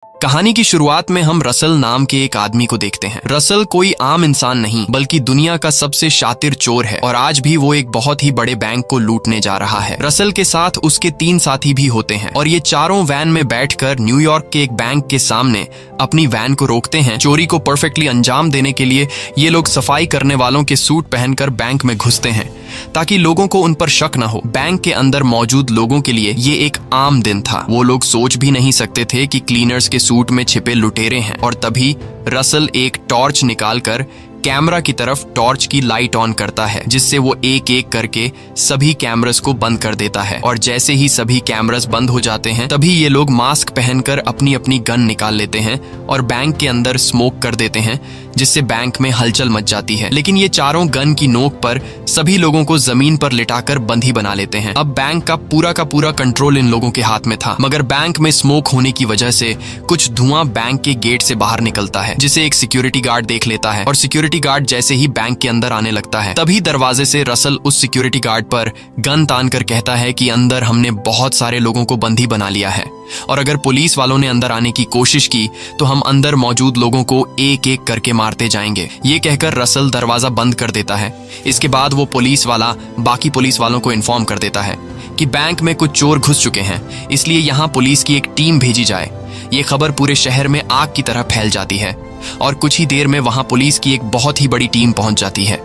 कहानी की शुरुआत में हम रसल नाम के एक आदमी को देखते हैं। रसल कोई आम इंसान नहीं बल्कि दुनिया का सबसे शातिर चोर है और आज भी वो एक बहुत ही बड़े बैंक को लूटने जा रहा है। रसल के साथ उसके 3 साथी भी होते हैं और ये चारों वैन में बैठकर न्यूयॉर्क के एक बैंक के सामने अपनी वैन को रोकते हैं। चोरी को परफेक्टली अंजाम देने के लिए ये लोग सफाई करने वालों के सूट पहनकर बैंक में घुसते हैं ताकि लोगों को उन पर शक न हो। बैंक के अंदर मौजूद लोगों के लिए ये एक आम दिन था। वो लोग सोच भी नहीं सकते थे कि क्लीनर्स के सूट में छिपे लुटेरे हैं। और तभी रसल एक टॉर्च निकालकर कैमरा की तरफ टॉर्च की लाइट ऑन करता है, जिससे वो एक एक करके सभी कैमरास को बंद कर देता है। और जैसे ही सभी कैमरास बंद हो जाते हैं तभी ये लोग मास्क पहनकर अपनी अपनी गन निकाल लेते हैं और बैंक के अंदर स्मोक कर देते हैं, जिससे बैंक में हलचल मच जाती है। लेकिन ये चारों गन की नोक पर सभी लोगों को जमीन पर लिटाकर बंदी बना लेते हैं। अब बैंक का पूरा कंट्रोल इन लोगों के हाथ में था, मगर बैंक में स्मोक होने की वजह से कुछ धुआं बैंक के गेट से बाहर निकलता है, जिसे एक सिक्योरिटी गार्ड देख लेता है। और सिक्योरिटी गार्ड जैसे ही बैंक के अंदर आने लगता है तभी दरवाजे से रसल उस सिक्योरिटी गार्ड पर गन तान कर कहता है कि अंदर हमने बहुत सारे लोगों को बंदी बना लिया है और अगर पुलिस वालों ने अंदर आने की कोशिश की तो हम अंदर मौजूद लोगों को एक एक करके मारते जाएंगे। ये कहकर रसल दरवाजा बंद कर देता है। इसके बाद वो पुलिस वाला बाकी पुलिस वालों को इन्फॉर्म कर देता है कि बैंक में कुछ चोर घुस चुके हैं, इसलिए यहाँ पुलिस की एक टीम भेजी जाए। ये खबर पूरे शहर में आग की तरह फैल जाती है और कुछ ही देर में वहां पुलिस की एक बहुत ही बड़ी टीम पहुंच जाती है।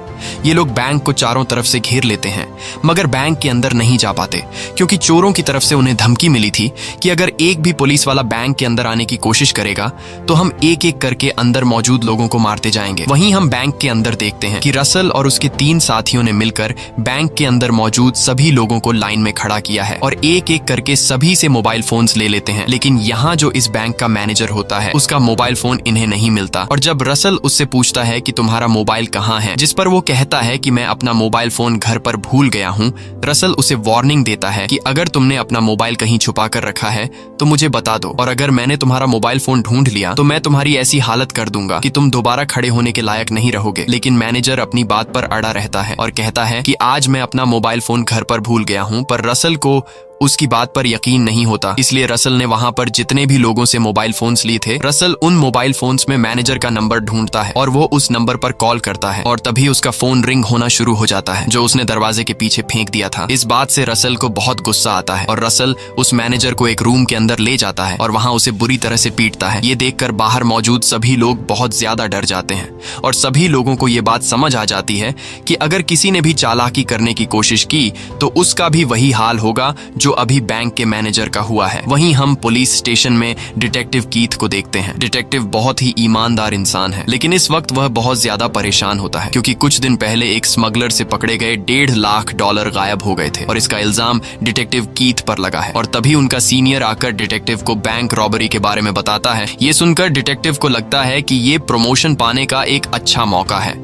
ये लोग बैंक को चारों तरफ से घेर लेते हैं, मगर बैंक के अंदर नहीं जा पाते क्योंकि चोरों की तरफ से उन्हें धमकी मिली थी कि अगर एक भी पुलिस वाला बैंक के अंदर आने की कोशिश करेगा तो हम एक एक करके अंदर मौजूद लोगों को मारते जाएंगे। वहीं हम बैंक के अंदर देखते हैं कि रसल और उसके 3 साथियों ने मिलकर बैंक के अंदर मौजूद सभी लोगों को लाइन में खड़ा किया है और एक एक करके सभी से मोबाइल फोन्स ले लेते हैं। लेकिन यहाँ जो इस बैंक का मैनेजर होता है उसका मोबाइल फोन इन्हें नहीं मिलता और जब रसल उससे पूछता है कि तुम्हारा मोबाइल कहाँ है, जिस पर वो कहता है कि मैं अपना मोबाइल फोन घर पर भूल गया हूँ, रसल उसे वार्निंग देता है कि अगर तुमने अपना मोबाइल कहीं छुपा कर रखा है तो मुझे बता दो और अगर मैंने तुम्हारा मोबाइल फोन ढूंढ लिया तो मैं तुम्हारी ऐसी हालत कर दूंगा कि तुम दोबारा खड़े होने के लायक नहीं रहोगे। लेकिन मैनेजर अपनी बात पर अड़ा रहता है और कहता है कि आज मैं अपना मोबाइल फोन घर पर भूल गया हूँ, पर रसल को उसकी बात पर यकीन नहीं होता। इसलिए रसल ने वहां पर जितने भी लोगों से मोबाइल फोन्स लिए थे, रसल उन मोबाइल फोन्स में मैनेजर का नंबर ढूंढता है और वो उस नंबर पर कॉल करता है और तभी उसका फोन रिंग होना शुरू हो जाता है जो उसने दरवाजे के पीछे फेंक दिया था। इस बात से रसल को बहुत गुस्सा आता है और रसल उस मैनेजर को एक रूम के अंदर ले जाता है और वहां उसे बुरी तरह से पीटता है। ये देखकर बाहर मौजूद सभी लोग बहुत ज्यादा डर जाते हैं और सभी लोगों को ये बात समझ आ जाती है कि अगर किसी ने भी चालाकी करने की कोशिश की तो उसका भी वही हाल होगा जो अभी बैंक के मैनेजर का हुआ है। वहीं हम पुलिस स्टेशन में डिटेक्टिव कीथ को देखते हैं। डिटेक्टिव बहुत ही ईमानदार इंसान है, लेकिन इस वक्त वह बहुत ज्यादा परेशान होता है क्योंकि कुछ दिन पहले एक स्मगलर से पकड़े गए $1.5 लाख गायब हो गए थे और इसका इल्जाम डिटेक्टिव कीथ पर लगा है। और तभी उनका सीनियर आकर डिटेक्टिव को बैंक रॉबरी के बारे में बताता है। ये सुनकर डिटेक्टिव को लगता है कि ये प्रमोशन पाने का एक अच्छा मौका है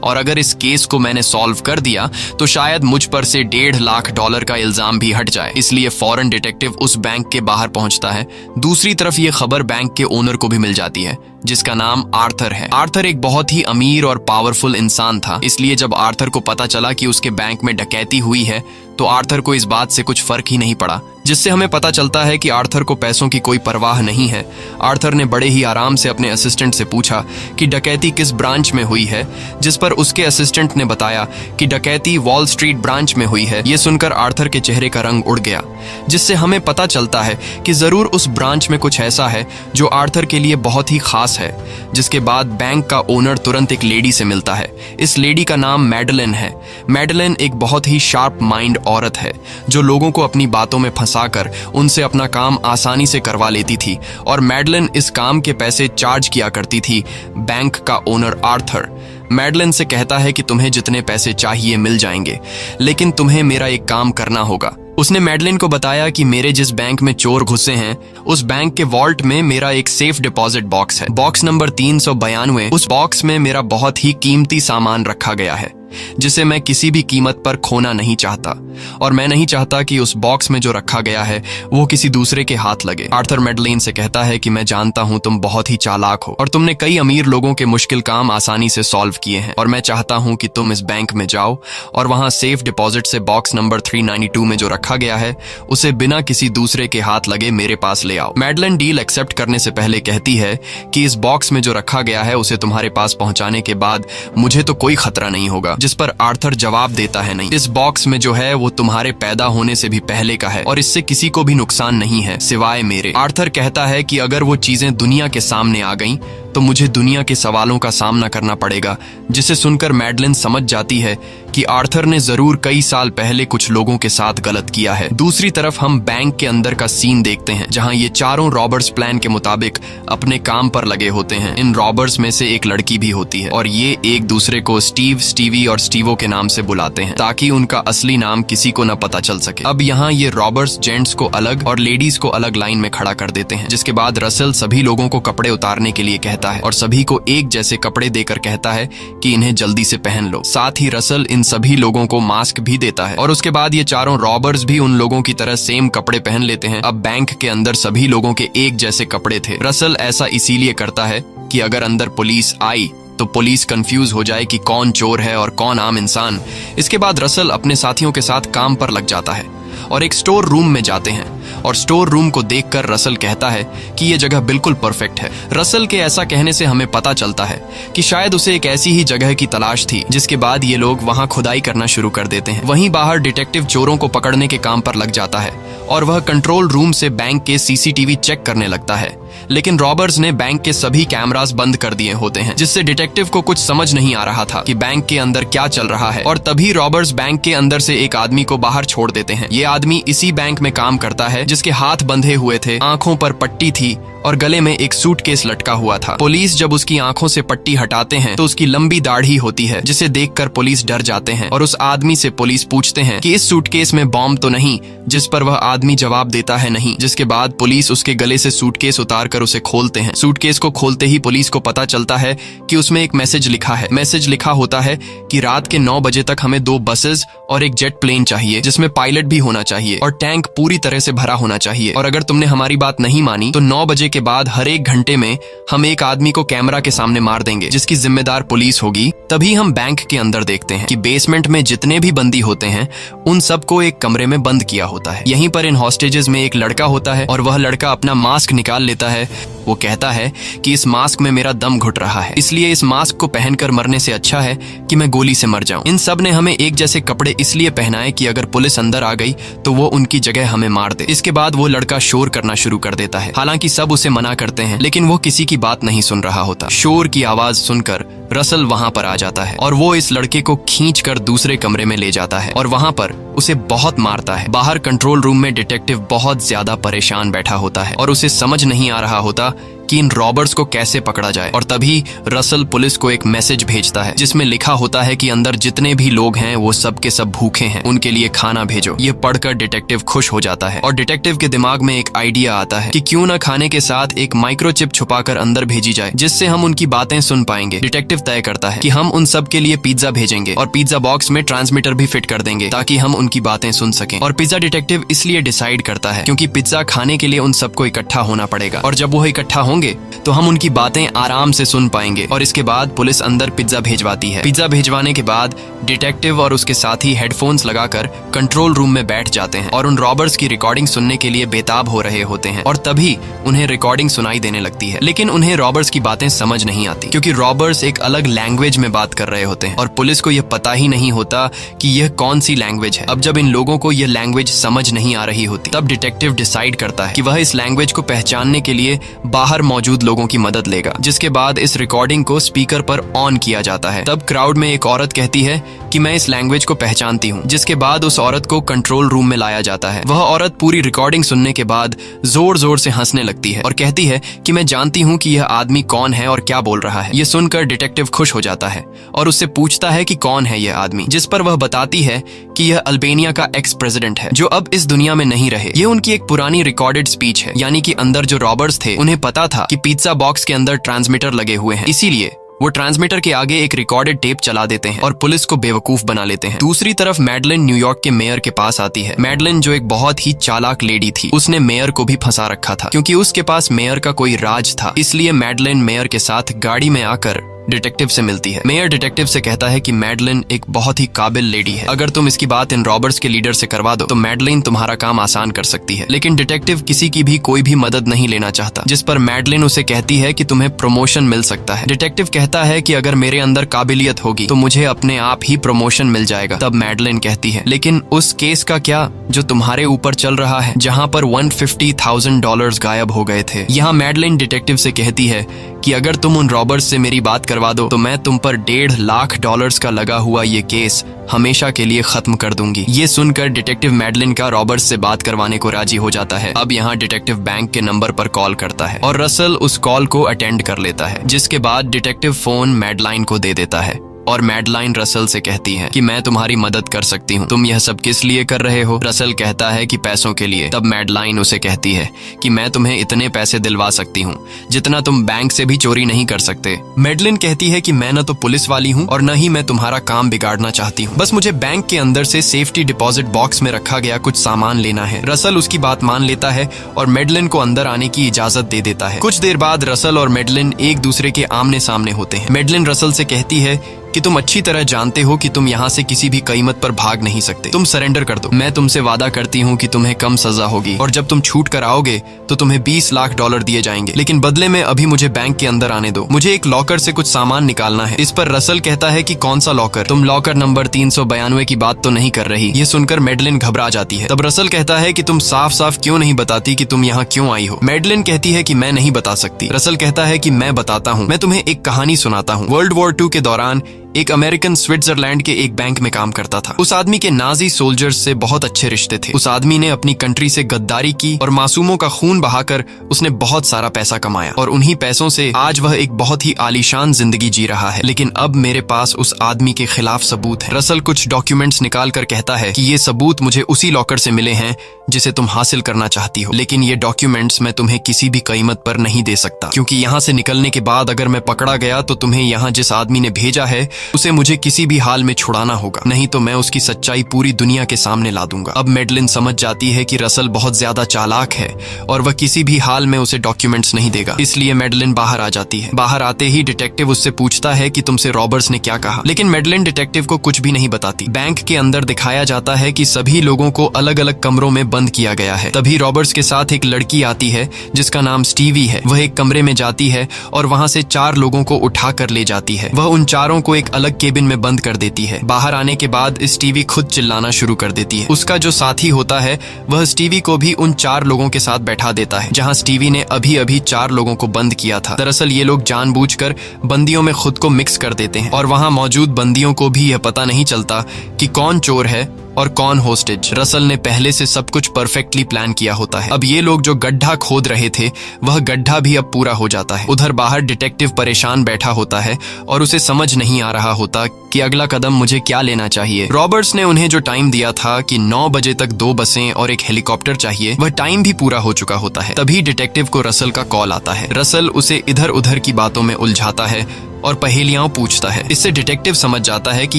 और अगर इस केस को मैंने सॉल्व कर दिया तो शायद मुझ पर से $1.5 लाख का इल्जाम भी हट जाए। इसलिए फौरन डिटेक्टिव उस बैंक के बाहर पहुंचता है। दूसरी तरफ ये खबर बैंक के ओनर को भी मिल जाती है जिसका नाम आर्थर है। आर्थर एक बहुत ही अमीर और पावरफुल इंसान था, इसलिए जब आर्थर को पता चला कि उसके बैंक में डकैती हुई है तो आर्थर को इस बात से कुछ फर्क ही नहीं पड़ा, जिससे हमें पता चलता है कि आर्थर को पैसों की कोई परवाह नहीं है। आर्थर ने बड़े ही आराम से अपने असिस्टेंट से पूछा कि डकैती किस ब्रांच में हुई है, जिस पर उसके असिस्टेंट ने बताया कि डकैती वॉल स्ट्रीट ब्रांच में हुई है। ये सुनकर आर्थर के चेहरे का रंग उड़ गया, जिससे हमें पता चलता है कि जरूर उस ब्रांच में कुछ ऐसा है जो आर्थर के लिए बहुत ही खास है। जिसके बाद बैंक का ओनर तुरंत एक लेडी से मिलता है। इस लेडी का नाम मैडलिन है। मैडलिन एक बहुत ही शार्प माइंड औरत है जो लोगों को अपनी बातों में फंसाकर उनसे अपना काम आसानी से करवा लेती थी और मैडलिन इस काम के पैसे चार्ज किया करती थी बैंक का ओनर आर्थर। मैडलिन से कहता है कि तुम्हें जितने पैसे चाहिए मिल जाएंगे, लेकिन तुम्हें मेरा एक काम करना होगा। उसने मैडलिन को बताया कि मेरे जिस बैंक में चोर घुसे हैं उस बैंक के वॉल्ट में मेरा एक सेफ डिपॉजिट बॉक्स है। Box number 392। उस बॉक्स में मेरा बहुत ही कीमती सामान रखा गया है। जिसे मैं किसी भी कीमत पर खोना नहीं चाहता, और मैं नहीं चाहता कि उस बॉक्स में जो रखा गया है वो किसी दूसरे के हाथ लगे। आर्थर मैडलेन से कहता है कि मैं जानता हूं तुम बहुत ही चालाक हो और तुमने कई अमीर लोगों के मुश्किल काम आसानी से सॉल्व किए हैं, और मैं चाहता हूं कि तुम इस बैंक में जाओ और वहां सेफ डिपॉजिट से बॉक्स नंबर 392 में जो रखा गया है उसे बिना किसी दूसरे के हाथ लगे मेरे पास ले आओ। मैडलेन डील एक्सेप्ट करने से पहले कहती है कि इस बॉक्स में जो रखा गया है उसे तुम्हारे पास पहुंचाने के बाद मुझे तो कोई खतरा नहीं होगा, जिस पर आर्थर जवाब देता है नहीं, इस बॉक्स में जो है वो तुम्हारे पैदा होने से भी पहले का है और इससे किसी को भी नुकसान नहीं है सिवाय मेरे। आर्थर कहता है कि अगर वो चीजें दुनिया के सामने आ गईं तो मुझे दुनिया के सवालों का सामना करना पड़ेगा, जिसे सुनकर मैडलेन समझ जाती है कि आर्थर ने जरूर कई साल पहले कुछ लोगों के साथ गलत किया है। दूसरी तरफ हम बैंक के अंदर का सीन देखते हैं जहां ये चारों रॉबर्स प्लान के मुताबिक अपने काम पर लगे होते हैं। इन रॉबर्स में से एक लड़की भी होती है और ये एक दूसरे को स्टीव, स्टीवी और स्टीवो के नाम से बुलाते हैं ताकि उनका असली नाम किसी को न पता चल सके। अब यहाँ ये रॉबर्स जेंट्स को अलग और लेडीज को अलग लाइन में खड़ा कर देते हैं, जिसके बाद रसल सभी लोगों को कपड़े उतारने के लिए कहता है और सभी को एक जैसे कपड़े देकर कहता है कि इन्हें जल्दी से पहन लो। साथ ही रसल इन सभी लोगों को मास्क भी देता है और उसके बाद ये चारों रॉबर्स भी उन लोगों की तरह सेम कपड़े पहन लेते हैं। अब बैंक के अंदर सभी लोगों के एक जैसे कपड़े थे। रसल ऐसा इसीलिए करता है कि अगर अंदर पुलिस आई तो पुलिस कंफ्यूज हो जाए कि कौन चोर है और कौन आम इंसान। इसके बाद रसल अपने साथियों के साथ काम पर लग जाता है और एक स्टोर रूम में जाते हैं और स्टोर रूम को देखकर रसल कहता है कि यह जगह बिल्कुल परफेक्ट है। रसल के ऐसा कहने से हमें पता चलता है कि शायद उसे एक ऐसी ही जगह की तलाश थी, जिसके बाद ये लोग वहां खुदाई करना शुरू कर देते हैं। वहीं बाहर डिटेक्टिव चोरों को पकड़ने के काम पर लग जाता है और वह कंट्रोल रूम से बैंक के सीसीटीवी चेक करने लगता है, लेकिन रॉबर्स ने बैंक के सभी कैमरास बंद कर दिए होते हैं, जिससे डिटेक्टिव को कुछ समझ नहीं आ रहा था कि बैंक के अंदर क्या चल रहा है। और तभी रॉबर्स बैंक के अंदर से एक आदमी को बाहर छोड़ देते हैं। ये आदमी इसी बैंक में काम करता है जिसके हाथ बंधे हुए थे, आंखों पर पट्टी थी और गले में एक सूटकेस लटका हुआ था। पुलिस जब उसकी आंखों से पट्टी हटाते हैं तो उसकी लंबी दाढ़ी होती है, जिसे देखकर पुलिस डर जाते हैं और उस आदमी से पुलिस पूछते हैं कि इस सूटकेस में बॉम्ब तो नहीं, जिस पर वह आदमी जवाब देता है नहीं। जिसके बाद पुलिस उसके गले से सूटकेस उतारकर उसे खोलते हैं। सूटकेस को खोलते ही पुलिस को पता चलता है कि उसमें एक मैसेज लिखा है। मैसेज लिखा होता है कि रात के 9 बजे तक हमें 2 बसेस और एक जेट प्लेन चाहिए, जिसमें पायलट भी होना चाहिए और टैंक पूरी तरह से भरा होना चाहिए। और अगर तुमने हमारी बात नहीं मानी तो 9 बजे के बाद हर एक घंटे में हम एक आदमी को कैमरा के सामने मार देंगे, जिसकी जिम्मेदार पुलिस होगी। तभी हम बैंक के अंदर देखते हैं कि बेसमेंट में जितने भी बंदी होते हैं उन सबको एक कमरे में बंद किया होता है। यहीं पर इन हॉस्टेजेस में एक लड़का होता है और वह लड़का अपना मास्क निकाल लेता है। वो कहता है कि इस मास्क में मेरा दम घुट रहा है, इसलिए इस मास्क को पहनकर मरने से अच्छा है कि मैं गोली से मर जाऊं। इन सब ने हमें एक जैसे कपड़े इसलिए पहनाए कि अगर पुलिस अंदर आ गई तो वो उनकी जगह हमें मार दे। इसके बाद वो लड़का शोर करना शुरू कर देता है। हालांकि सब उसे मना करते हैं, लेकिन वो किसी की बात नहीं सुन रहा होता। शोर की आवाज सुनकर रसल वहां पर आ जाता है और वो इस लड़के को खींचकर दूसरे कमरे में ले जाता है और वहां पर उसे बहुत मारता है। बाहर कंट्रोल रूम में डिटेक्टिव बहुत ज्यादा परेशान बैठा होता है और उसे समझ नहीं आ रहा होता कि इन रॉबर्स को कैसे पकड़ा जाए। और तभी रसल पुलिस को एक मैसेज भेजता है जिसमें लिखा होता है कि अंदर जितने भी लोग हैं वो सब के सब भूखे हैं, उनके लिए खाना भेजो। ये पढ़कर डिटेक्टिव खुश हो जाता है और डिटेक्टिव के दिमाग में एक आइडिया आता है कि क्यों न खाने के साथ एक माइक्रोचिप छुपाकर अंदर भेजी जाए, जिससे हम उनकी बातें सुन पाएंगे। डिटेक्टिव तय करता है कि हम उन सब के लिए पिज्जा भेजेंगे और पिज्जा बॉक्स में ट्रांसमीटर भी फिट कर देंगे ताकि हम उनकी बातें सुन सकें। और पिज्जा डिटेक्टिव इसलिए डिसाइड करता है क्योंकि पिज्जा खाने के लिए उन सबको इकट्ठा होना पड़ेगा और जब वो इकट्ठा होंगे तो हम उनकी बातें आराम से सुन पाएंगे। और इसके बाद पुलिस अंदर पिज्जा भेजवाती है। पिज्जा भेजवाने के बाद डिटेक्टिव और उसके साथी हेडफोन्स लगाकर कंट्रोल रूम में बैठ जाते हैं और उन रॉबर्स की रिकॉर्डिंग सुनने के लिए बेताब हो रहे होते हैं। और तभी उन्हें रिकॉर्डिंग सुनाई देने लगती है, लेकिन उन्हें रॉबर्स की बातें समझ नहीं आती क्योंकि रॉबर्स एक अलग लैंग्वेज में बात कर रहे होते हैं और पुलिस को यह पता ही नहीं होता कि यह कौन सी लैंग्वेज है। अब जब इन लोगों को यह लैंग्वेज समझ नहीं आ रही होती तब डिटेक्टिव डिसाइड करता है कि वह इस लैंग्वेज को पहचानने के लिए बाहर मौजूद लोगों की मदद लेगा। जिसके बाद इस रिकॉर्डिंग को स्पीकर पर ऑन किया जाता है। तब क्राउड में एक औरत कहती है कि मैं इस लैंग्वेज को पहचानती हूँ। जिसके बाद उस औरत को कंट्रोल रूम में लाया जाता है। वह औरत पूरी रिकॉर्डिंग सुनने के बाद जोर जोर से हंसने लगती है और कहती है कि मैं जानती हूँ कि यह आदमी कौन है और क्या बोल रहा है। यह सुनकर डिटेक्टिव खुश हो जाता है और उससे पूछता है कि कौन है यह आदमी, जिस पर वह बताती है कि यह अल्बेनिया का एक्स प्रेसिडेंट है जो अब इस दुनिया में नहीं रहे। यह उनकी एक पुरानी रिकॉर्डेड स्पीच है, यानी कि अंदर जो रॉबर्स थे उन्हें पता था कि पिज्जा बॉक्स के अंदर ट्रांसमीटर लगे हुए हैं, इसीलिए वो ट्रांसमीटर के आगे एक रिकॉर्डेड टेप चला देते हैं और पुलिस को बेवकूफ बना लेते हैं। दूसरी तरफ मैडलिन न्यूयॉर्क के मेयर के पास आती है। मैडलिन जो एक बहुत ही चालाक लेडी थी, उसने मेयर को भी फंसा रखा था क्योंकि उसके पास मेयर का कोई राज था। इसलिए मैडलिन मेयर के साथ गाड़ी में आकर डिटेक्टिव से मिलती है। मेयर डिटेक्टिव से कहता है कि मैडलिन एक बहुत ही काबिल लेडी है, अगर तुम इसकी बात इन रॉबर्स के लीडर से करवा दो तो मैडलिन तुम्हारा काम आसान कर सकती है। लेकिन डिटेक्टिव किसी की भी कोई भी मदद नहीं लेना चाहता, जिस पर मैडलिन उसे कहती है कि तुम्हें प्रमोशन मिल सकता है। डिटेक्टिव कहता है कि अगर मेरे अंदर काबिलियत होगी तो मुझे अपने आप ही प्रमोशन मिल जाएगा। तब मैडलिन कहती है, लेकिन उस केस का क्या जो तुम्हारे ऊपर चल रहा है, जहाँ पर $150,000 गायब हो गए थे। यहाँ मैडलिन डिटेक्टिव से कहती है कि अगर तुम उन रॉबर्स से मेरी बात करवा दो तो मैं तुम पर $1.5 लाख का लगा हुआ ये केस हमेशा के लिए खत्म कर दूंगी। ये सुनकर डिटेक्टिव मैडलिन का रॉबर्ट्स से बात करवाने को राजी हो जाता है। अब यहाँ डिटेक्टिव बैंक के नंबर पर कॉल करता है और रसल उस कॉल को अटेंड कर लेता है, जिसके बाद डिटेक्टिव फोन मैडलाइन को दे देता है और मैडलाइन रसल से कहती है कि मैं तुम्हारी मदद कर सकती हूँ, तुम यह सब किस लिए कर रहे हो। रसल कहता है कि पैसों के लिए। तब मैडलाइन उसे कहती है कि मैं तुम्हें इतने पैसे दिलवा सकती हूँ जितना तुम बैंक से भी चोरी नहीं कर सकते। मैडलिन कहती है कि मैं न तो पुलिस वाली हूँ और न ही मैं तुम्हारा काम बिगाड़ना चाहती हूँ, बस मुझे बैंक के अंदर से सेफ्टी डिपॉजिट बॉक्स में रखा गया कुछ सामान लेना है। रसल उसकी बात मान लेता है और मैडलिन को अंदर आने की इजाजत दे देता है। कुछ देर बाद रसल और मैडलिन एक दूसरे के आमने सामने होते हैं। मैडलिन रसल से कहती है कि तुम अच्छी तरह जानते हो कि तुम यहाँ से किसी भी कीमत पर भाग नहीं सकते, तुम सरेंडर कर दो। मैं तुमसे वादा करती हूँ कि तुम्हें कम सजा होगी और जब तुम छूट कर आओगे तो तुम्हें $20 लाख दिए जाएंगे, लेकिन बदले में अभी मुझे बैंक के अंदर आने दो, मुझे एक लॉकर से कुछ सामान निकालना है। इस पर रसल कहता है कि कौन सा लॉकर, तुम लॉकर नंबर 392 की बात तो नहीं कर रही। ये सुनकर मैडलिन घबरा जाती है। तब रसल कहता है कि तुम साफ साफ क्यों नहीं बताती कि तुम यहाँ क्यों आई हो। मैडलिन कहती है कि मैं नहीं बता सकती। रसल कहता है कि मैं बताता हूँ, मैं तुम्हें एक कहानी सुनाता हूँ। वर्ल्ड वॉर 2 के दौरान एक अमेरिकन स्विट्जरलैंड के एक बैंक में काम करता था। उस आदमी के नाजी सोल्जर्स से बहुत अच्छे रिश्ते थे। उस आदमी ने अपनी कंट्री से गद्दारी की और मासूमों का खून बहाकर उसने बहुत सारा पैसा कमाया और उन्हीं पैसों से आज वह एक बहुत ही आलीशान जिंदगी जी रहा है। लेकिन अब मेरे पास उस आदमी के खिलाफ सबूत है। रसल कुछ डॉक्यूमेंट्स निकाल कर कहता है कि ये सबूत मुझे उसी लॉकर से मिले हैं जिसे तुम हासिल करना चाहती हो, लेकिन ये डॉक्यूमेंट्स मैं तुम्हें किसी भी कीमत पर नहीं दे सकता, क्योंकि यहाँ से निकलने के बाद अगर मैं पकड़ा गया तो तुम्हें यहाँ जिस आदमी ने भेजा है उसे मुझे किसी भी हाल में छुड़ाना होगा, नहीं तो मैं उसकी सच्चाई पूरी दुनिया के सामने ला दूंगा। अब मैडलिन समझ जाती है कि रसल बहुत ज्यादा चालाक है और वह किसी भी हाल में उसे डॉक्यूमेंट्स नहीं देगा, इसलिए मैडलिन बाहर आ जाती है। बाहर आते ही डिटेक्टिव उससे पूछता है कि तुमसे रॉबर्ट्स ने क्या कहा, लेकिन मैडलिन डिटेक्टिव को कुछ भी नहीं बताती। बैंक के अंदर दिखाया जाता है कि सभी लोगों को अलग अलग कमरों में बंद किया गया है। तभी रॉबर्ट्स के साथ एक लड़की आती है जिसका नाम स्टीवी है। वह एक कमरे में जाती है और वहां से 4 लोगों को उठा कर ले जाती है। वह उन चारों को एक अलग केबिन में बंद कर देती है। बाहर आने के बाद स्टीवी खुद चिल्लाना शुरू कर देती है। उसका जो साथी होता है वह स्टीवी को भी उन 4 लोगों के साथ बैठा देता है जहां स्टीवी ने अभी अभी 4 लोगों को बंद किया था। दरअसल ये लोग जानबूझकर बंदियों में खुद को मिक्स कर देते हैं और वहां मौजूद बंदियों को भी यह पता नहीं चलता कि कौन चोर है और कौन होस्टेज। रसल ने पहले से सब कुछ परफेक्टली प्लान किया होता है। अब ये लोग जो गड्ढा खोद रहे थे वह गड्ढा भी अब पूरा हो जाता है। उधर बाहर डिटेक्टिव परेशान बैठा होता है और उसे समझ नहीं आ रहा होता कि अगला कदम मुझे क्या लेना चाहिए। रॉबर्ट्स ने उन्हें जो टाइम दिया था कि 9 बजे तक 2 बसें और एक हेलीकॉप्टर चाहिए, वह टाइम भी पूरा हो चुका होता है। तभी डिटेक्टिव को रसल का कॉल आता है। रसल उसे इधर उधर की बातों में उलझाता है और पहेलियां पूछता है। इससे डिटेक्टिव समझ जाता है कि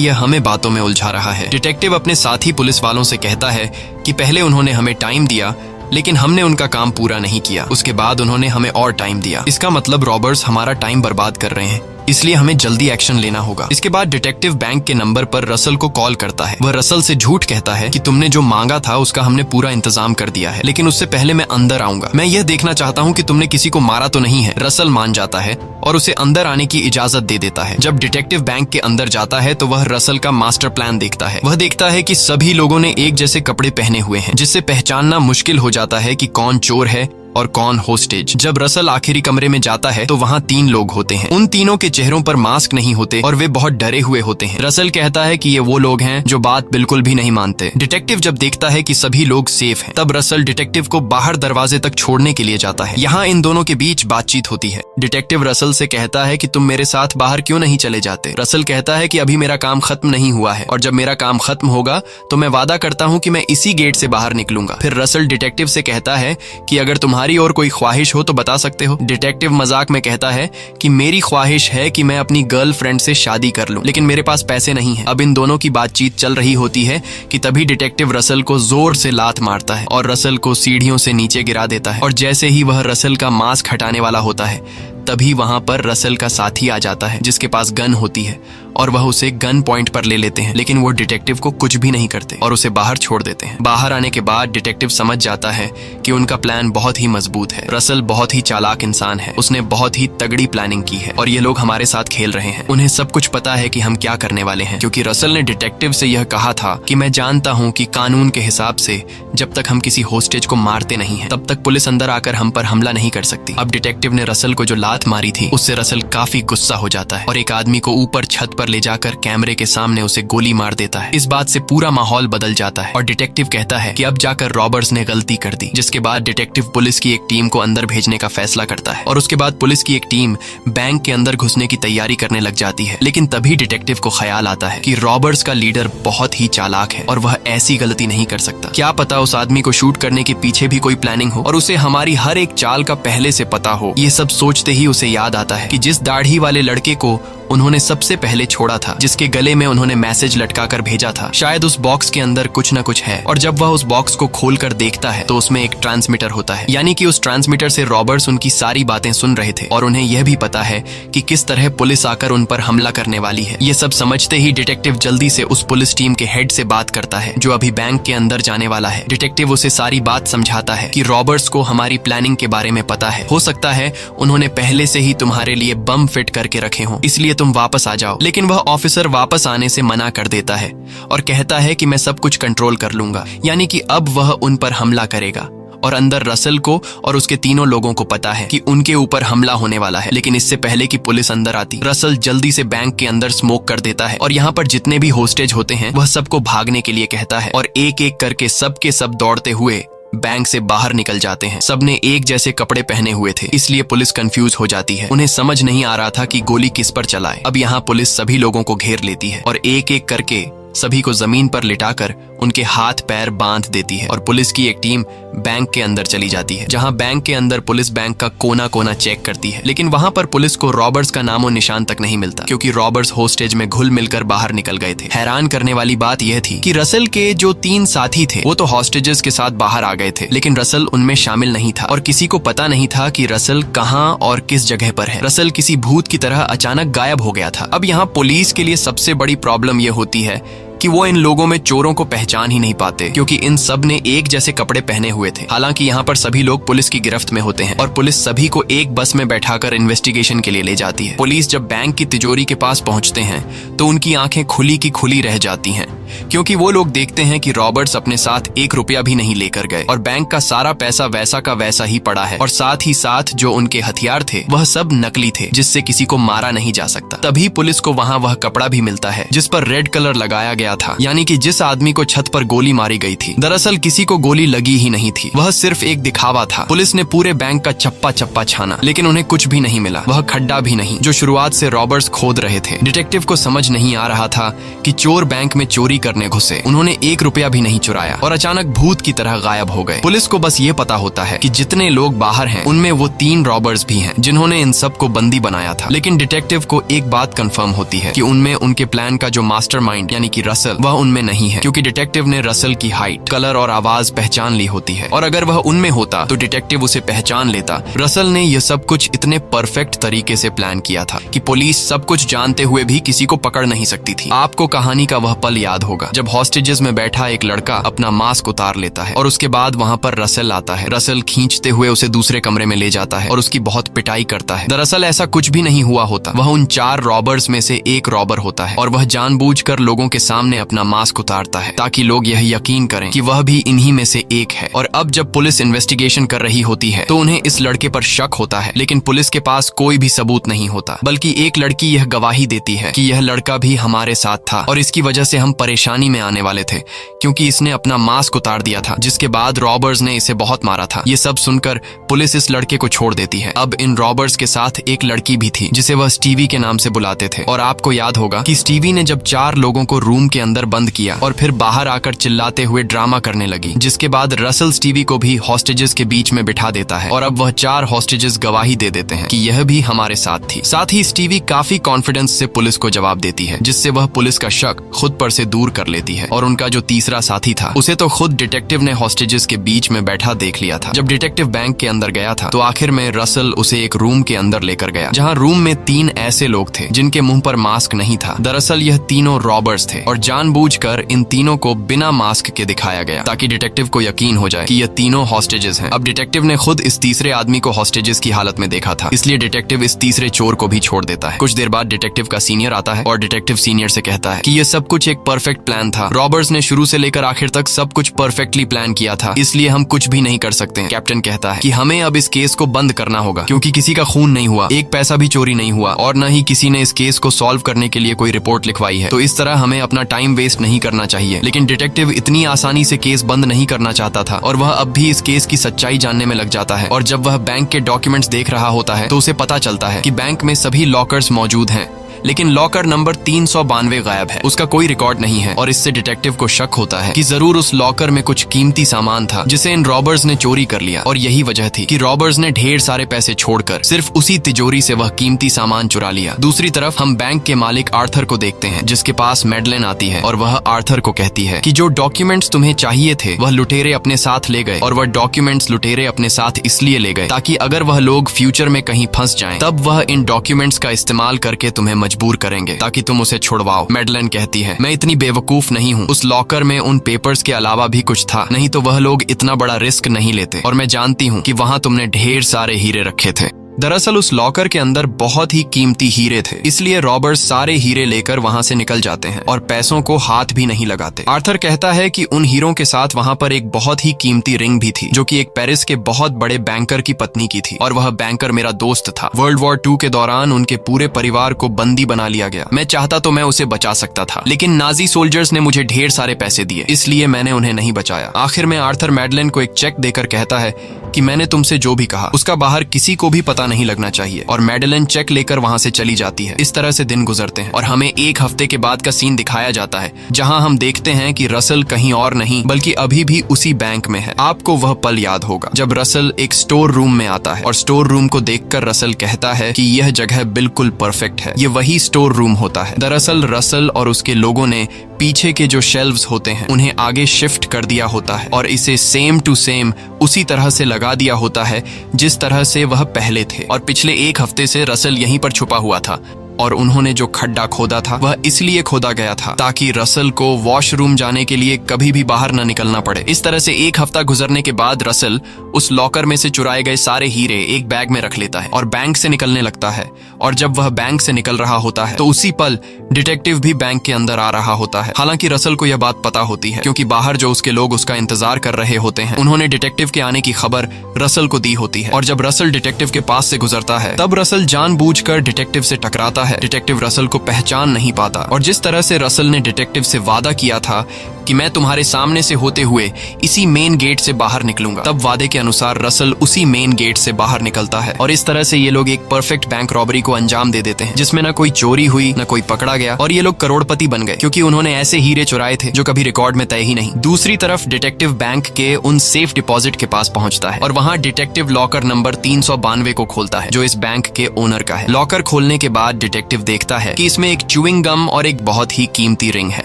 यह हमें बातों में उलझा रहा है। डिटेक्टिव अपने साथी पुलिस वालों से कहता है कि पहले उन्होंने हमें टाइम दिया लेकिन हमने उनका काम पूरा नहीं किया, उसके बाद उन्होंने हमें और टाइम दिया। इसका मतलब रॉबर्ट्स हमारा टाइम बर्बाद कर रहे हैं, इसलिए हमें जल्दी एक्शन लेना होगा। इसके बाद डिटेक्टिव बैंक के नंबर पर रसल को कॉल करता है। वह रसल से झूठ कहता है कि तुमने जो मांगा था उसका हमने पूरा इंतजाम कर दिया है, लेकिन उससे पहले मैं अंदर आऊंगा। मैं यह देखना चाहता हूँ कि तुमने किसी को मारा तो नहीं है। रसल मान जाता है और उसे अंदर आने की इजाजत दे देता है। जब डिटेक्टिव बैंक के अंदर जाता है तो वह रसल का मास्टर प्लान देखता है। वह देखता है कि सभी लोगों ने एक जैसे कपड़े पहने हुए हैं, जिससे पहचानना मुश्किल हो जाता है कि कौन चोर है और कौन होस्टेज। जब रसल आखिरी कमरे में जाता है तो वहाँ 3 लोग होते हैं। उन तीनों के चेहरों पर मास्क नहीं होते और वे बहुत डरे हुए होते हैं। रसल कहता है कि ये वो लोग हैं जो बात बिल्कुल भी नहीं मानते। डिटेक्टिव जब देखता है कि सभी लोग सेफ हैं, तब रसल डिटेक्टिव को बाहर दरवाजे तक छोड़ने के लिए जाता है। यहाँ इन दोनों के बीच बातचीत होती है। डिटेक्टिव रसल से कहता है कि तुम मेरे साथ बाहर क्यों नहीं चले जाते। रसल कहता है कि अभी मेरा काम खत्म नहीं हुआ है और जब मेरा काम खत्म होगा तो मैं वादा करता हूँ कि मैं इसी गेट से बाहर निकलूंगा। फिर रसल डिटेक्टिव से कहता है कि अगर तुम्हारा तुम्हारी और कोई ख्वाहिश हो तो बता सकते हो। डिटेक्टिव मजाक में कहता है कि मेरी ख्वाहिश है कि मैं अपनी गर्लफ्रेंड से शादी कर लूं, लेकिन मेरे पास पैसे नहीं है। अब इन दोनों की बातचीत चल रही होती है कि तभी डिटेक्टिव रसल को जोर से लात मारता है और रसल को सीढ़ियों से नीचे गिरा देता है। और जैसे ही वह रसल का मास्क हटाने वाला होता है, तभी वहां पर रसल का साथी आ जाता है जिसके पास गन होती है और वह उसे गन पॉइंट पर ले लेते हैं, लेकिन वो डिटेक्टिव को कुछ भी नहीं करते और उसे बाहर छोड़ देते हैं। बाहर आने के बाद डिटेक्टिव समझ जाता है कि उनका प्लान बहुत ही मजबूत है। रसल बहुत ही चालाक इंसान है, उसने बहुत ही तगड़ी प्लानिंग की है और ये लोग हमारे साथ खेल रहे हैं। उन्हें सब कुछ पता है कि हम क्या करने वाले हैं, क्योंकि रसल ने डिटेक्टिव से यह कहा था कि मैं जानता हूँ कि कानून के हिसाब से जब तक हम किसी होस्टेज को मारते नहीं हैं, तब तक पुलिस अंदर आकर हम पर हमला नहीं कर सकती। अब डिटेक्टिव ने रसल को जो लात मारी थी, उससे रसल काफी गुस्सा हो जाता है और एक आदमी को ऊपर छत पर ले जाकर कैमरे के सामने उसे गोली मार देता है। इस बात से पूरा माहौल बदल जाता है और डिटेक्टिव कहता है कि अब जाकर रॉबर्स ने गलती कर दी। जिसके बाद डिटेक्टिव पुलिस की एक टीम को अंदर भेजने का फैसला करता है और उसके बाद पुलिस की एक टीम बैंक के अंदर घुसने की तैयारी करने लग जाती है। लेकिन तभी डिटेक्टिव को ख्याल आता है कि रॉबर्स का लीडर बहुत ही चालाक है और वह ऐसी गलती नहीं कर सकता। क्या पता उस आदमी को शूट करने के पीछे भी कोई प्लानिंग हो और उसे हमारी हर एक चाल का पहले से पता हो। ये सब सोचते ही उसे याद आता है कि जिस दाढ़ी वाले लड़के को उन्होंने सबसे पहले छोड़ा था, जिसके गले में उन्होंने मैसेज लटका कर भेजा था, शायद उस बॉक्स के अंदर कुछ न कुछ है। और जब वह उस बॉक्स को खोलकर देखता है तो उसमें एक ट्रांसमीटर होता है, यानी कि उस ट्रांसमीटर से रॉबर्ट्स उनकी सारी बातें सुन रहे थे और उन्हें यह भी पता है कि किस तरह पुलिस आकर उन पर हमला करने वाली है। ये सब समझते ही डिटेक्टिव जल्दी से उस पुलिस टीम के हेड से बात करता है जो अभी बैंक के अंदर जाने वाला है। डिटेक्टिव उसे सारी बात समझाता है कि रॉबर्ट्स को हमारी प्लानिंग के बारे में पता है, हो सकता है उन्होंने पहले से ही तुम्हारे लिए बम फिट करके रखे हों, इसलिए तुम वापस आ जाओ। लेकिन वह ऑफिसर वापस आने से मना कर देता है और कहता है कि मैं सब कुछ कंट्रोल कर लूंगा, यानी कि अब वह उन पर हमला करेगा। और अंदर रसल को और उसके तीनों लोगों को पता है कि उनके ऊपर हमला होने वाला है। लेकिन इससे पहले कि पुलिस अंदर आती, रसल जल्दी से बैंक के अंदर स्मोक कर देता है और यहाँ पर जितने भी होस्टेज होते हैं वह सबको भागने के लिए कहता है और एक एक करके सब के सब दौड़ते हुए बैंक से बाहर निकल जाते हैं। सबने एक जैसे कपड़े पहने हुए थे, इसलिए पुलिस कंफ्यूज हो जाती है। उन्हें समझ नहीं आ रहा था कि गोली किस पर चलाए। अब यहाँ पुलिस सभी लोगों को घेर लेती है और एक एक करके सभी को जमीन पर लिटाकर उनके हाथ पैर बांध देती है और पुलिस की एक टीम बैंक के अंदर चली जाती है, जहां बैंक के अंदर पुलिस बैंक का कोना कोना चेक करती है। लेकिन वहां पर पुलिस को रॉबर्ट्स का नामो निशान तक नहीं मिलता, क्योंकि रॉबर्ट्स होस्टेज में घुल मिलकर बाहर निकल गए थे। हैरान करने वाली बात यह थी कि रसल के जो 3 साथी थे वो तो हॉस्टेजेस के साथ बाहर आ गए थे, लेकिन रसल उनमें शामिल नहीं था और किसी को पता नहीं था कि रसल कहां और किस जगह पर है। रसल किसी भूत की तरह अचानक गायब हो गया था। अब यहाँ पुलिस के लिए सबसे बड़ी प्रॉब्लम यह होती है कि वो इन लोगों में चोरों को पहचान ही नहीं पाते, क्योंकि इन सब ने एक जैसे कपड़े पहने हुए थे। हालांकि यहाँ पर सभी लोग पुलिस की गिरफ्त में होते हैं और पुलिस सभी को एक बस में बैठाकर इन्वेस्टिगेशन के लिए ले जाती है। पुलिस जब बैंक की तिजोरी के पास पहुंचते हैं तो उनकी आंखें खुली की खुली रह जाती हैं, क्योंकि वो लोग देखते हैं कि रॉबर्ट्स अपने साथ 1 रुपया भी नहीं लेकर गए और बैंक का सारा पैसा वैसा का वैसा ही पड़ा है और साथ ही साथ जो उनके हथियार थे वह सब नकली थे, जिससे किसी को मारा नहीं जा सकता। तभी पुलिस को वहाँ वह कपड़ा भी मिलता है जिस पर रेड कलर लगाया गया था, यानी कि जिस आदमी को छत पर गोली मारी गई थी। दरअसल किसी को गोली लगी ही नहीं थी, वह सिर्फ एक दिखावा था। पुलिस ने पूरे बैंक का चप्पा चप्पा छाना, लेकिन उन्हें कुछ भी नहीं मिला, वह खड्डा भी नहीं जो शुरुआत से रॉबर्ट्स खोद रहे थे। डिटेक्टिव को समझ नहीं आ रहा था कि चोर बैंक में चोरी करने घुसे, उन्होंने 1 रुपया भी नहीं चुराया और अचानक भूत की तरह गायब हो गए। पुलिस को बस ये पता होता है कि जितने लोग बाहर हैं उनमें वो 3 रॉबर्स भी हैं जिन्होंने इन सब को बंदी बनाया था। लेकिन डिटेक्टिव को एक बात कंफर्म होती है कि उनमें उनके प्लान का जो मास्टरमाइंड यानी कि रसल, वह उनमें नहीं है, क्योंकि डिटेक्टिव ने रसल की हाइट, कलर और आवाज पहचान ली होती है और अगर वह उनमें होता तो डिटेक्टिव उसे पहचान लेता। रसल ने यह सब कुछ इतने परफेक्ट तरीके से प्लान किया था कि पुलिस सब कुछ जानते हुए भी किसी को पकड़ नहीं सकती थी। आपको कहानी का वह पल याद होगा जब हॉस्टेजेस में बैठा एक लड़का अपना मास्क उतार लेता है और उसके बाद वहाँ पर रसल आता है। रसल खींचते हुए उसे दूसरे कमरे में ले जाता है और उसकी बहुत पिटाई करता है। दरअसल ऐसा कुछ भी नहीं हुआ होता, वह उन 4 रॉबर्स में से एक रॉबर होता है और वह जानबूझकर लोगों के सामने अपना मास्क उतारता है ताकि लोग यह यकीन करें कि वह भी इन्हीं में से एक है। और अब जब पुलिस इन्वेस्टिगेशन कर रही होती है तो उन्हें इस लड़के पर शक होता है, लेकिन पुलिस के पास कोई भी सबूत नहीं होता, बल्कि एक लड़की यह गवाही देती है कि यह लड़का भी हमारे साथ था और इसकी वजह से हम परेशानी में आने वाले थे क्योंकि इसने अपना मास्क उतार दिया था, जिसके बाद रॉबर्स ने इसे बहुत मारा था। ये सब सुनकर पुलिस इस लड़के को छोड़ देती है। अब इन रॉबर्स के साथ एक लड़की भी थी जिसे वह स्टीवी के नाम से बुलाते थे। और आपको याद होगा कि स्टीवी ने जब 4 लोगों को रूम के अंदर बंद किया और फिर बाहर आकर चिल्लाते हुए ड्रामा करने लगी, जिसके बाद रसल स्टीवी को भी हॉस्टेजेस के बीच में बिठा देता है और अब वह 4 हॉस्टेजेस गवाही दे देते हैं कि यह भी हमारे साथ थी। साथ ही स्टीवी काफी कॉन्फिडेंस से पुलिस को जवाब देती है, जिससे वह पुलिस का शक खुद पर से दूर कर लेती है। और उनका जो तीसरा साथी था उसे तो खुद डिटेक्टिव ने हॉस्टेजेस के बीच में बैठा देख लिया था। जब डिटेक्टिव बैंक के अंदर गया था तो आखिर में रसल उसे एक रूम के अंदर लेकर गया, जहाँ रूम में 3 ऐसे लोग थे जिनके मुंह पर मास्क नहीं था। दरअसल यह तीनों रॉबर्स थे और जानबूझकर इन तीनों को बिना मास्क के दिखाया गया ताकि डिटेक्टिव को यकीन हो जाए कि यह तीनों हॉस्टेजेस हैं। अब डिटेक्टिव ने खुद इस तीसरे आदमी को हॉस्टेजेस की हालत में देखा था, इसलिए डिटेक्टिव इस तीसरे चोर को भी छोड़ देता है। कुछ देर बाद डिटेक्टिव का सीनियर आता है और डिटेक्टिव सीनियर से कहता है कि यह सब कुछ एक परफेक्ट प्लान था। रॉबर्स ने शुरू से लेकर आखिर तक सब कुछ परफेक्टली प्लान किया था, इसलिए हम कुछ भी नहीं कर सकते। कैप्टन कहता है कि हमें अब इस केस को बंद करना होगा क्योंकि किसी का खून नहीं हुआ, एक पैसा भी चोरी नहीं हुआ और न ही किसी ने इस केस को सॉल्व करने के लिए कोई रिपोर्ट लिखवाई है। तो इस तरह हमें अपना टाइम वेस्ट नहीं करना चाहिए। लेकिन डिटेक्टिव इतनी आसानी से केस बंद नहीं करना चाहता था और वह अब भी इस केस की सच्चाई जानने में लग जाता है। और जब वह बैंक के डॉक्यूमेंट्स देख रहा होता है तो उसे पता चलता है कि बैंक में सभी लॉकर्स मौजूद हैं, लेकिन लॉकर नंबर 392 गायब है, उसका कोई रिकॉर्ड नहीं है। और इससे डिटेक्टिव को शक होता है कि जरूर उस लॉकर में कुछ कीमती सामान था जिसे इन रॉबर्स ने चोरी कर लिया और यही वजह थी कि रॉबर्स ने ढेर सारे पैसे छोड़कर सिर्फ उसी तिजोरी से वह कीमती सामान चुरा लिया। दूसरी तरफ हम बैंक के मालिक आर्थर को देखते हैं, जिसके पास मैडलेन आती है और वह आर्थर को कहती है कि जो डॉक्यूमेंट्स तुम्हें चाहिए थे वह लुटेरे अपने साथ ले गए और वह डॉक्यूमेंट्स लुटेरे अपने साथ इसलिए ले गए ताकि अगर वह लोग फ्यूचर में कहीं फंस जाएं तब वह इन डॉक्यूमेंट्स का इस्तेमाल करके तुम्हें मजबूर करेंगे ताकि तुम उसे छुड़वाओ। मैडलेन कहती है मैं इतनी बेवकूफ नहीं हूँ, उस लॉकर में उन पेपर्स के अलावा भी कुछ था, नहीं तो वह लोग इतना बड़ा रिस्क नहीं लेते और मैं जानती हूँ कि वहाँ तुमने ढेर सारे हीरे रखे थे। दरअसल उस लॉकर के अंदर बहुत ही कीमती हीरे थे, इसलिए रॉबर्स सारे हीरे लेकर वहां से निकल जाते हैं और पैसों को हाथ भी नहीं लगाते। आर्थर कहता है कि उन हीरों के साथ वहां पर एक बहुत ही कीमती रिंग भी थी जो कि एक पेरिस के बहुत बड़े बैंकर की पत्नी की थी और वह बैंकर मेरा दोस्त था। वर्ल्ड वॉर 2 के दौरान उनके पूरे परिवार को बंदी बना लिया गया। मैं चाहता तो मैं उसे बचा सकता था, लेकिन नाजी सोल्जर्स ने मुझे ढेर सारे पैसे दिए, इसलिए मैंने उन्हें नहीं बचाया। आखिर में आर्थर मैडलेन को एक चेक देकर कहता है कि मैंने तुमसे जो भी कहा उसका बाहर किसी को भी पता नहीं लगना चाहिए और मैडलेन चेक लेकर वहां से चली जाती है। इस तरह से दिन गुजरते हैं और हमें एक हफ्ते के बाद का सीन दिखाया जाता है जहां हम देखते हैं कि रसल कहीं और नहीं बल्कि अभी भी उसी बैंक में है। आपको वह पल याद होगा जब रसल एक स्टोर रूम में आता है और स्टोर रूम को देखकर रसल कहता है कि यह जगह बिल्कुल परफेक्ट है, ये वही स्टोर रूम होता है। दरअसल रसल और उसके लोगों ने पीछे के जो शेल्व्स होते हैं उन्हें आगे शिफ्ट कर दिया होता है और इसे सेम टू सेम उसी तरह से लगा दिया होता है जिस तरह से वह पहले थे। और पिछले एक हफ्ते से रसल यहीं पर छुपा हुआ था और उन्होंने जो खड्डा खोदा था वह इसलिए खोदा गया था ताकि रसल को वॉशरूम जाने के लिए कभी भी बाहर न निकलना पड़े। इस तरह से एक हफ्ता गुजरने के बाद रसल उस लॉकर में से चुराए गए सारे हीरे एक बैग में रख लेता है और बैंक से निकलने लगता है। और जब वह बैंक से निकल रहा होता है तो उसी पल डिटेक्टिव भी बैंक के अंदर आ रहा होता है। हालांकि रसल को यह बात पता होती है क्योंकि बाहर जो उसके लोग उसका इंतजार कर रहे होते हैं उन्होंने डिटेक्टिव के आने की खबर रसल को दी होती है। और जब रसल डिटेक्टिव के पास से गुजरता है तब रसल जानबूझकर डिटेक्टिव से टकराता है। डिटेक्टिव रसल को पहचान नहीं पाता और जिस तरह से रसल ने डिटेक्टिव से वादा किया था कि मैं तुम्हारे सामने से होते हुए इसी मेन गेट से बाहर निकलूंगा, तब वादे के अनुसार रसल उसी मेन गेट से बाहर निकलता है। और इस तरह से ये लोग एक परफेक्ट बैंक रॉबरी को अंजाम दे देते हैं जिसमें न कोई चोरी हुई न कोई पकड़ा गया और ये लोग करोड़पति बन गए क्योंकि उन्होंने ऐसे हीरे चुराए थे जो कभी रिकॉर्ड में तय ही नहीं। दूसरी तरफ डिटेक्टिव बैंक के उन सेफ डिपॉजिट के पास पहुंचता है और वहां डिटेक्टिव लॉकर नंबर 392 को खोलता है जो इस बैंक के ओनर का है। लॉकर खोलने के बाद डिटेक्टिव देखता है कि इसमें एक च्यूइंग गम और एक बहुत ही कीमती रिंग है,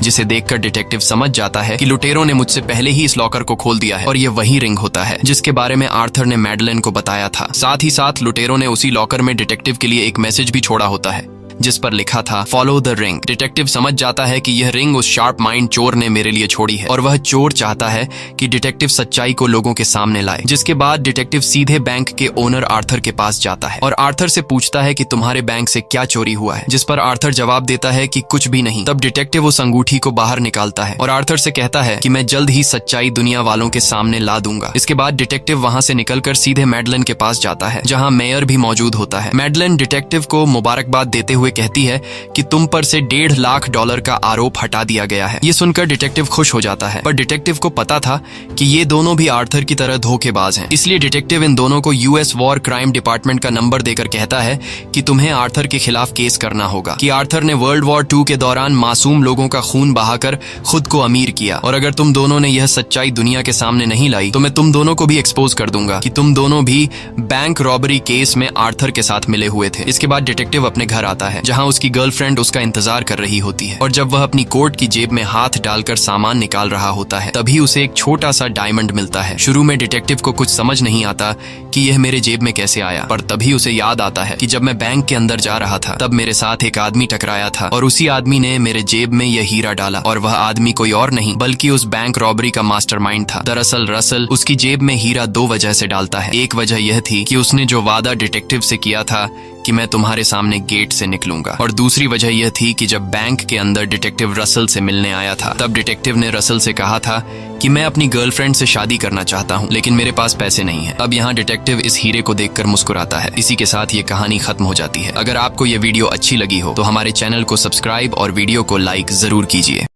जिसे देखकर डिटेक्टिव समझ जाता है कि लुटेरों ने मुझसे पहले ही इस लॉकर को खोल दिया है और ये वही रिंग होता है जिसके बारे में आर्थर ने मैडलेन को बताया था। साथ ही साथ लुटेरों ने उसी लॉकर में डिटेक्टिव के लिए एक मैसेज भी छोड़ा होता है जिस पर लिखा था फॉलो द रिंग। डिटेक्टिव समझ जाता है कि यह रिंग उस शार्प माइंड चोर ने मेरे लिए छोड़ी है और वह चोर चाहता है कि डिटेक्टिव सच्चाई को लोगों के सामने लाए। जिसके बाद डिटेक्टिव सीधे बैंक के ओनर आर्थर के पास जाता है और आर्थर से पूछता है कि तुम्हारे बैंक से क्या चोरी हुआ है, जिस पर आर्थर जवाब देता है कि कुछ भी नहीं। तब डिटेक्टिव उस अंगूठी को बाहर निकालता है और आर्थर से कहता है कि मैं जल्द ही सच्चाई दुनिया वालों के सामने ला दूंगा। इसके बाद डिटेक्टिव वहां से निकलकर सीधे मैडलेन के पास जाता है जहां मेयर भी मौजूद होता है। मैडलेन डिटेक्टिव को मुबारकबाद देते हुए हुए कहती है कि तुम पर से $1.5 लाख का आरोप हटा दिया गया है। ये सुनकर डिटेक्टिव खुश हो जाता है, पर डिटेक्टिव को पता था कि ये दोनों भी आर्थर की तरह धोखेबाज हैं। इसलिए डिटेक्टिव इन दोनों को यूएस वॉर क्राइम डिपार्टमेंट का नंबर देकर कहता है कि तुम्हें आर्थर के खिलाफ केस करना होगा, कि आर्थर ने वर्ल्ड वॉर II के दौरान मासूम लोगों का खून बहाकर खुद को अमीर किया, और अगर तुम दोनों ने यह सच्चाई दुनिया के सामने नहीं लाई तो मैं तुम दोनों को भी एक्सपोज कर दूंगा कि तुम दोनों भी बैंक रॉबरी केस में आर्थर के साथ मिले हुए थे। इसके बाद डिटेक्टिव अपने घर आता है, जहां उसकी गर्लफ्रेंड उसका इंतजार कर रही होती है, और जब वह अपनी कोट की जेब में हाथ डालकर सामान निकाल रहा होता है तभी उसे एक छोटा सा डायमंड मिलता है। शुरू में डिटेक्टिव को कुछ समझ नहीं आता कि यह मेरे जेब में कैसे आया, पर तभी उसे याद आता है कि जब मैं बैंक के अंदर जा रहा था तब मेरे साथ एक आदमी टकराया था, और उसी आदमी ने मेरे जेब में यह हीरा डाला, और वह आदमी कोई और नहीं बल्कि उस बैंक रॉबरी का मास्टरमाइंड था। दरअसल रसल उसकी जेब में हीरा 2 वजह से डालता है। एक वजह यह थी कि उसने जो वादा डिटेक्टिव से किया था कि मैं तुम्हारे सामने गेट से निकलूंगा, और दूसरी वजह यह थी कि जब बैंक के अंदर डिटेक्टिव रसल से मिलने आया था तब डिटेक्टिव ने रसल से कहा था कि मैं अपनी गर्लफ्रेंड से शादी करना चाहता हूं, लेकिन मेरे पास पैसे नहीं है। अब यहाँ डिटेक्टिव इस हीरे को देखकर मुस्कुराता है। इसी के साथ ये कहानी खत्म हो जाती है। अगर आपको ये वीडियो अच्छी लगी हो तो हमारे चैनल को सब्सक्राइब और वीडियो को लाइक जरूर कीजिए।